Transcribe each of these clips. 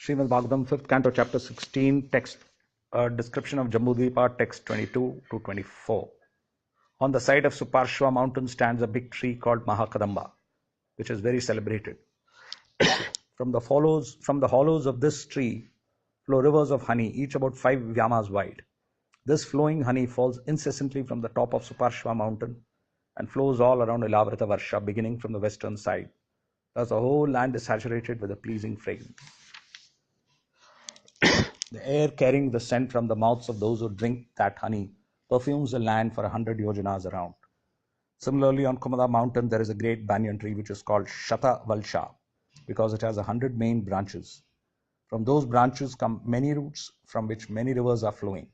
Srimad Bhagavatam, 5th canto, chapter 16, text, description of Jambudvipa, text 22 to 24. On the side of Suparshva mountain stands a big tree called Mahakadamba, which is very celebrated. From the hollows of this tree flow rivers of honey, each about 5 vyamas wide. This flowing honey falls incessantly from the top of Suparshva mountain and flows all around Ilavrita Varsha, beginning from the western side. Thus the whole land is saturated with a pleasing fragrance. The air carrying the scent from the mouths of those who drink that honey perfumes the land for 100 yojanas around. Similarly, on Kumada mountain, there is a great banyan tree which is called Shata Valsha because it has 100 main branches. From those branches come many roots from which many rivers are flowing.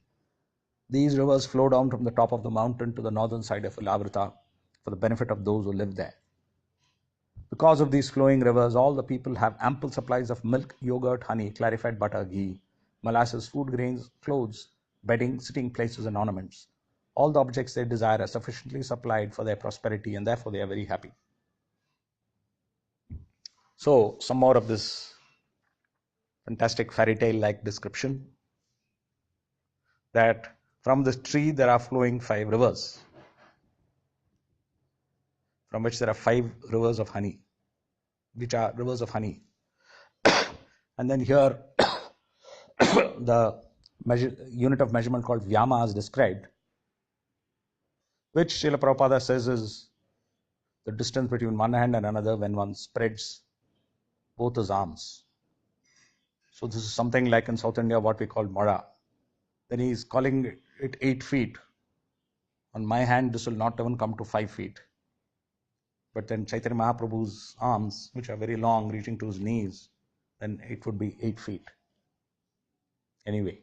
These rivers flow down from the top of the mountain to the northern side of Ilavrita for the benefit of those who live there. Because of these flowing rivers, all the people have ample supplies of milk, yogurt, honey, clarified butter, ghee, molasses, food grains, clothes, bedding, sitting places, and ornaments. All the objects they desire are sufficiently supplied for their prosperity, and therefore they are very happy. So, some more of this fantastic fairy tale like description that from this tree there are flowing 5 rivers, from which there are 5 rivers of honey, which are rivers of honey. And then here the unit of measurement called Vyama is described, which Srila Prabhupada says is the distance between one hand and another when one spreads both his arms. So this is something like in South India what we call Mara. Then he is calling it 8 feet. On my hand this will not even come to 5 feet. But then Chaitanya Mahaprabhu's arms, which are very long, reaching to his knees, then it would be 8 feet. Anyway,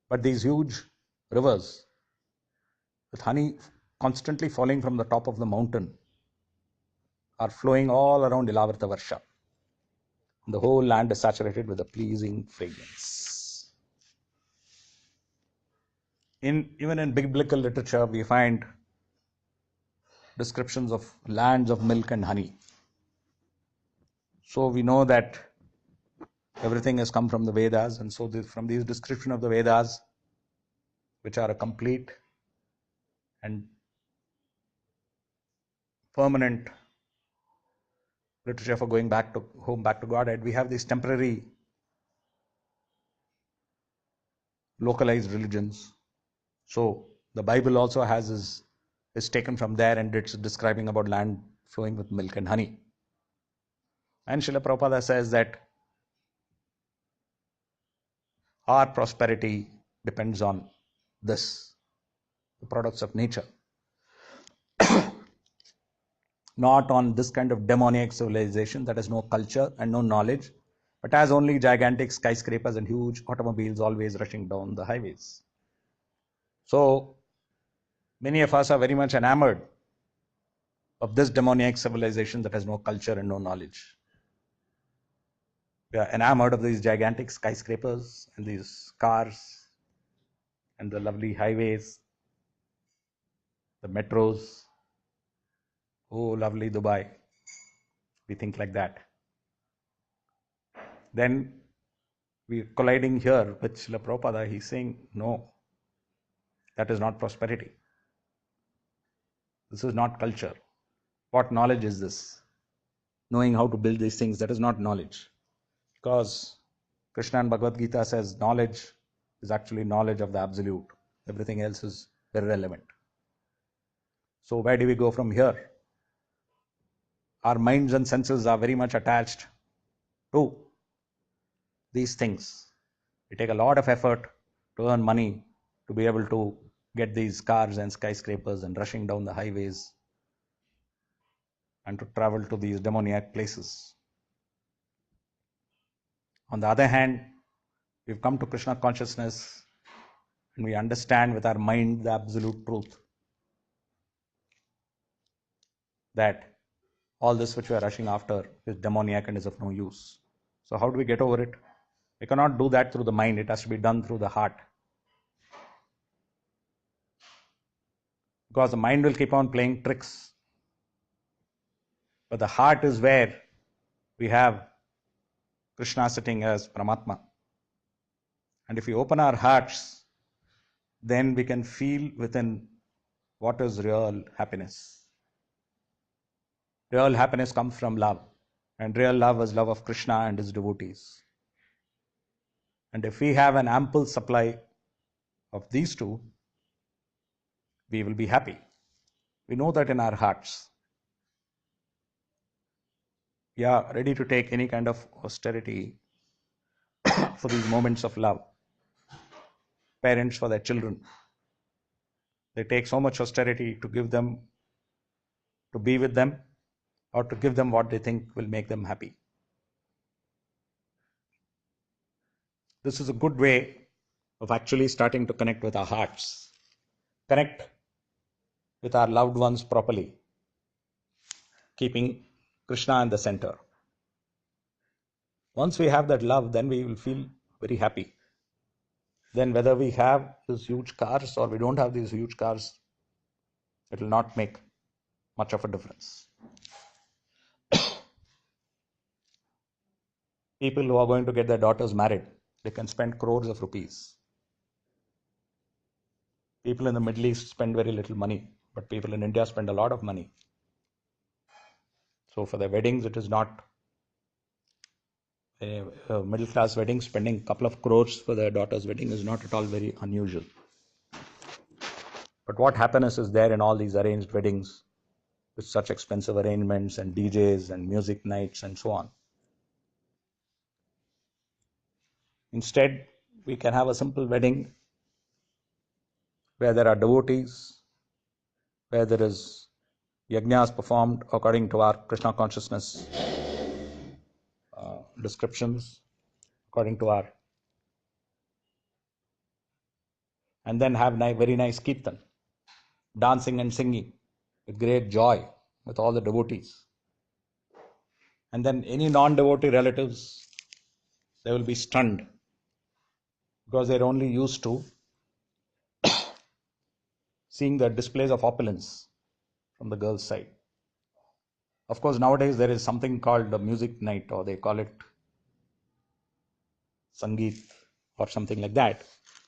but these huge rivers with honey constantly falling from the top of the mountain are flowing all around Ilavrita Varsha. The whole land is saturated with a pleasing fragrance. Even in biblical literature, we find descriptions of lands of milk and honey. So we know that everything has come from the Vedas, and so from these description of the Vedas, which are a complete and permanent literature for going back to Godhead, we have these temporary localized religions. So the Bible also is taken from there, and it's describing about land flowing with milk and honey. And Srila Prabhupada says that our prosperity depends on this, the products of nature, not on this kind of demoniac civilization that has no culture and no knowledge, but has only gigantic skyscrapers and huge automobiles always rushing down the highways. So many of us are very much enamored of this demoniac civilization that has no culture and no knowledge. We are enamored of these gigantic skyscrapers and these cars and the lovely highways, the metros. Oh, lovely Dubai. We think like that. Then we are colliding here with Srila Prabhupada. He's saying, no, that is not prosperity. This is not culture. What knowledge is this? Knowing how to build these things, that is not knowledge. Because Krishna and Bhagavad Gita says knowledge is actually knowledge of the absolute. Everything else is irrelevant. So where do we go from here? Our minds and senses are very much attached to these things. We take a lot of effort to earn money to be able to get these cars and skyscrapers and rushing down the highways and to travel to these demoniac places. On the other hand, we've come to Krishna consciousness and we understand with our mind the absolute truth that all this which we are rushing after is demoniac and is of no use. So how do we get over it? We cannot do that through the mind. It has to be done through the heart. Because the mind will keep on playing tricks. But the heart is where we have Krishna sitting as Paramatma. And if we open our hearts, then we can feel within what is real happiness. Real happiness comes from love. And real love is love of Krishna and his devotees. And if we have an ample supply of these two, we will be happy. We know that in our hearts. We are ready to take any kind of austerity for these moments of love. Parents for their children. They take so much austerity to give them, to be with them, or to give them what they think will make them happy. This is a good way of actually starting to connect with our hearts, connect with our loved ones properly, keeping Krishna in the center. Once we have that love, then we will feel very happy. Then whether we have these huge cars or we don't have these huge cars, it will not make much of a difference. People who are going to get their daughters married, they can spend crores of rupees. People in the Middle East spend very little money, but people in India spend a lot of money. So for their weddings, it is not a middle class wedding. Spending a couple of crores for their daughter's wedding is not at all very unusual. But what happiness is there in all these arranged weddings with such expensive arrangements and DJs and music nights and so on. Instead, we can have a simple wedding where there are devotees, where there is yajnas performed according to our Krishna consciousness descriptions, according to our, and then have very nice kirtan, dancing and singing with great joy with all the devotees. And then any non-devotee relatives, they will be stunned because they're only used to seeing the displays of opulence from the girl's side. Of course, nowadays there is something called a music night, or they call it Sangeet or something like that,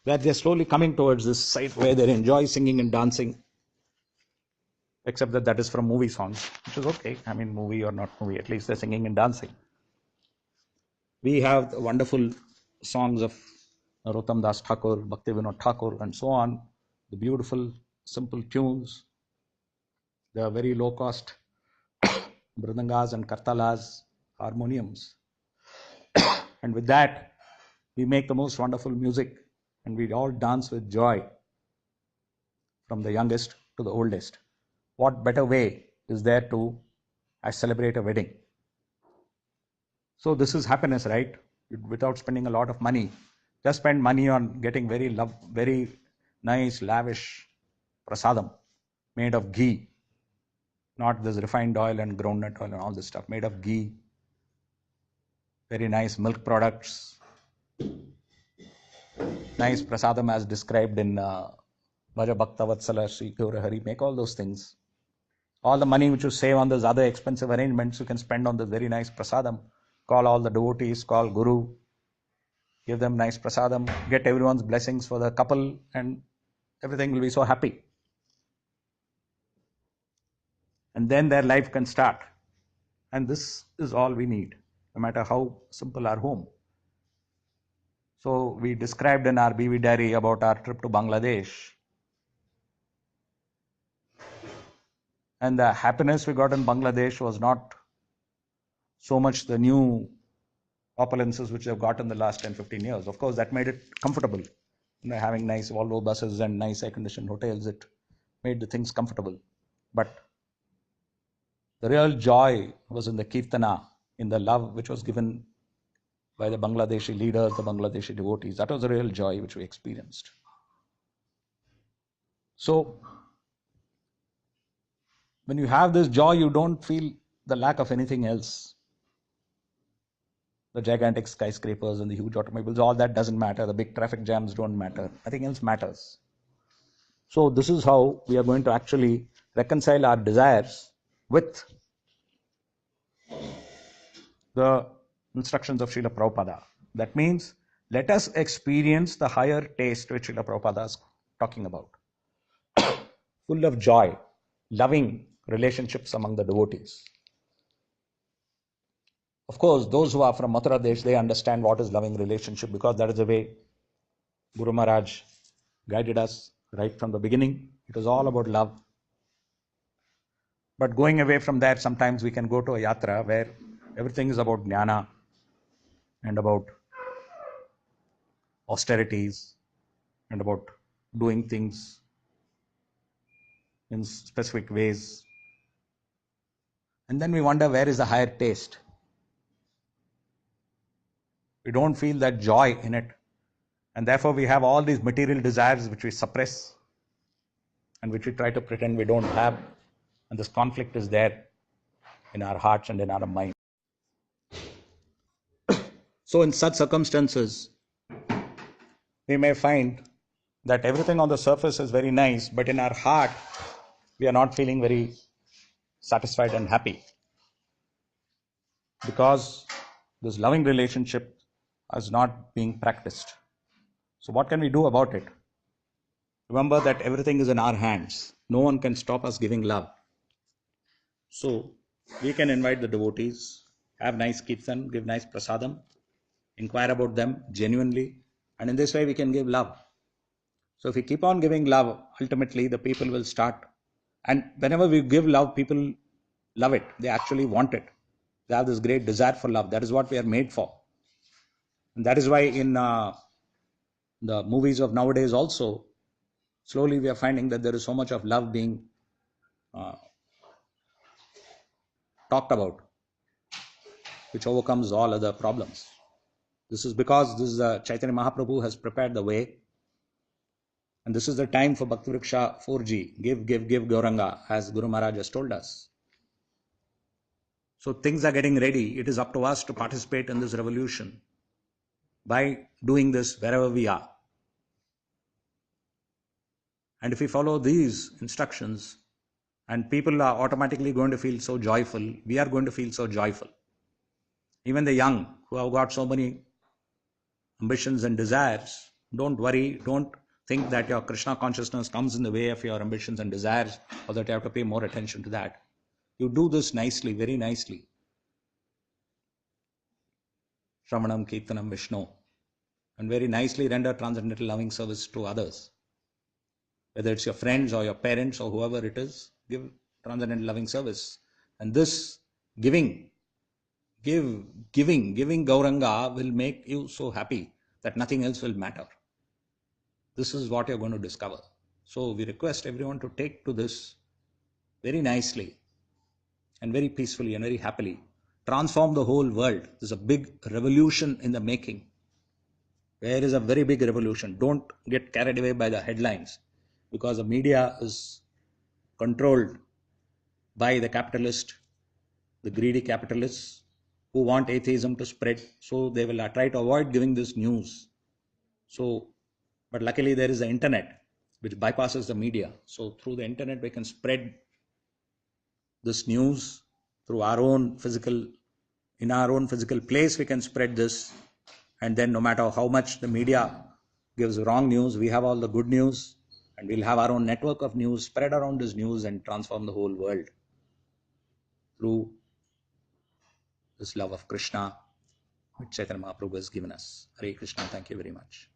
where they're slowly coming towards this side where they enjoy singing and dancing, except that that is from movie songs, which is okay. I mean, movie or not movie, at least they're singing and dancing. We have the wonderful songs of Narottam Das Thakur, Bhakti Vinod Thakur, and so on, the beautiful, simple tunes, the very low-cost mridangas and kartalas, harmoniums. And with that, we make the most wonderful music, and we all dance with joy, from the youngest to the oldest. What better way is there to celebrate a wedding? So this is happiness, right? Without spending a lot of money. Just spend money on getting very nice, lavish prasadam made of ghee, not this refined oil and groundnut oil and all this stuff, made of ghee, very nice milk products, nice prasadam as described in Vaja Bhakta Vatsala Sri Gaura Hari. Make all those things. All the money which you save on those other expensive arrangements, you can spend on this very nice prasadam. Call all the devotees, call Guru, give them nice prasadam, get everyone's blessings for the couple, and everything will be so happy. And then their life can start. And this is all we need, no matter how simple our home. So we described in our BV diary about our trip to Bangladesh. And the happiness we got in Bangladesh was not so much the new opulences which they've got in the last 10-15 years. Of course, that made it comfortable. Having nice Volvo buses and nice air-conditioned hotels, it made the things comfortable. But the real joy was in the kirtana, in the love which was given by the Bangladeshi leaders, the Bangladeshi devotees. That was the real joy which we experienced. So, when you have this joy, you don't feel the lack of anything else. The gigantic skyscrapers and the huge automobiles, all that doesn't matter. The big traffic jams don't matter. Nothing else matters. So this is how we are going to actually reconcile our desires with the instructions of Srila Prabhupada. That means let us experience the higher taste which Srila Prabhupada is talking about. Full of joy, loving relationships among the devotees. Of course, those who are from Mathura Desh, they understand what is loving relationship, because that is the way Guru Maharaj guided us right from the beginning. It was all about love. But going away from that, sometimes we can go to a yatra where everything is about jnana and about austerities and about doing things in specific ways. And then we wonder, where is the higher taste? We don't feel that joy in it. And therefore we have all these material desires which we suppress and which we try to pretend we don't have. And this conflict is there in our hearts and in our mind. So in such circumstances, we may find that everything on the surface is very nice, but in our heart, we are not feeling very satisfied and happy, because this loving relationship is not being practiced. So what can we do about it? Remember that everything is in our hands. No one can stop us giving love. So we can invite the devotees, have nice kirtan, give nice prasadam, inquire about them genuinely, and in this way we can give love. So if we keep on giving love, ultimately the people will start. And whenever we give love, people love it. They actually want it. They have this great desire for love. That is what we are made for. And that is why in the movies of nowadays also, slowly we are finding that there is so much of love being talked about, which overcomes all other problems. This is because Chaitanya Mahaprabhu has prepared the way. And this is the time for Bhakti Vriksha 4G. Give, give, give Gauranga, as Guru Maharaj has told us. So things are getting ready. It is up to us to participate in this revolution by doing this wherever we are. And if we follow these instructions, and people are automatically going to feel so joyful, we are going to feel so joyful. Even the young who have got so many ambitions and desires, don't worry, don't think that your Krishna consciousness comes in the way of your ambitions and desires, or that you have to pay more attention to that. You do this nicely, very nicely. Shravanam, Kirtanam, Vishnu, and very nicely render transcendental loving service to others. Whether it's your friends or your parents or whoever it is, give transcendental loving service. And this giving Gauranga will make you so happy that nothing else will matter. This is what you're going to discover. So we request everyone to take to this very nicely and very peacefully and very happily. Transform the whole world. There's a big revolution in the making. There is a very big revolution. Don't get carried away by the headlines, because the media is controlled by the capitalist, the greedy capitalists who want atheism to spread. So they will try to avoid giving this news. But luckily there is the internet which bypasses the media. So through the internet we can spread this news through in our own physical place we can spread this. And then no matter how much the media gives wrong news, we have all the good news, and we'll have our own network of news, spread around this news and transform the whole world through this love of Krishna which Chaitanya Mahaprabhu has given us. Hare Krishna. Thank you very much.